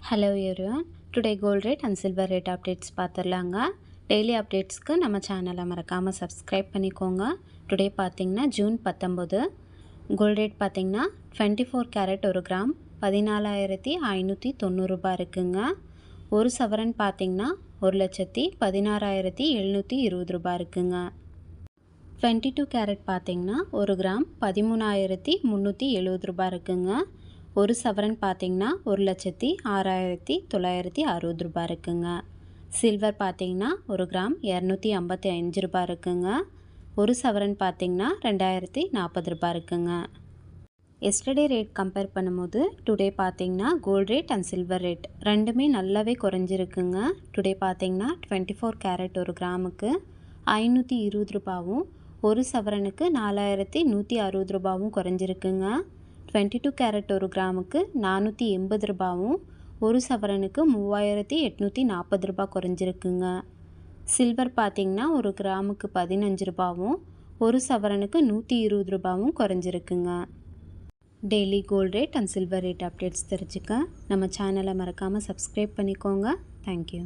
Hello everyone. Today gold rate and silver rate updates பார்த்துடலாங்க. Daily அப்டேட்ஸ்க்கு நம்ம சேனலை மறக்காமல் சப்ஸ்கிரைப் பண்ணிக்கோங்க. டுடே பார்த்தீங்கன்னா ஜூன் 19. கோல்ட் ரேட் பார்த்தீங்கன்னா 24 கேரட் 1 கிராம் 14,590 ரூபாய் இருக்குங்க. ஒரு சவரன் பார்த்தீங்கன்னா 1,16,720 ரூபாய் இருக்குங்க. 22 கேரட் பார்த்தீங்கன்னா 1 கிராம் 13,370 ரூபாய் இருக்குங்க. ஒரு சவரன் பார்த்தீங்கன்னா 1,06,960 ரூபாய் இருக்குங்க. சில்வர் பார்த்தீங்கன்னா 1 கிராம் 255 ரூபாய் இருக்குங்க. ஒரு சவரன் பார்த்தீங்கன்னா 2,040 ரூபாய் இருக்குங்க. எஸ்டர்டே ரேட் கம்பேர் பண்ணும்போது டுடே பார்த்தீங்கன்னா gold rate and silver rate ரெண்டுமே நல்லாவே குறைஞ்சிருக்குங்க. டுடே பார்த்தீங்கன்னா 24 கேரட் 1 கிராமுக்கு 520 ரூபாவும் ஒரு சவரனுக்கு 4,160 ரூபாவும் குறைஞ்சிருக்குங்க. 22 கேரட் 1 கிராமுக்கு 480 ரூபாவும் ஒரு சவரனுக்கு 3,840 ரூபாய் குறைஞ்சிருக்குங்க. சில்வர் பார்த்தீங்கன்னா 1 கிராமுக்கு 15 ரூபாவும் ஒரு சவரனுக்கு 120 ரூபாவும் குறைஞ்சிருக்குங்க. Daily gold rate and silver rate updates தெரிஞ்சுக்க நம்ம சேனலை மறக்காமல் சப்ஸ்கிரைப் பண்ணிக்கோங்க. தேங்க்யூ.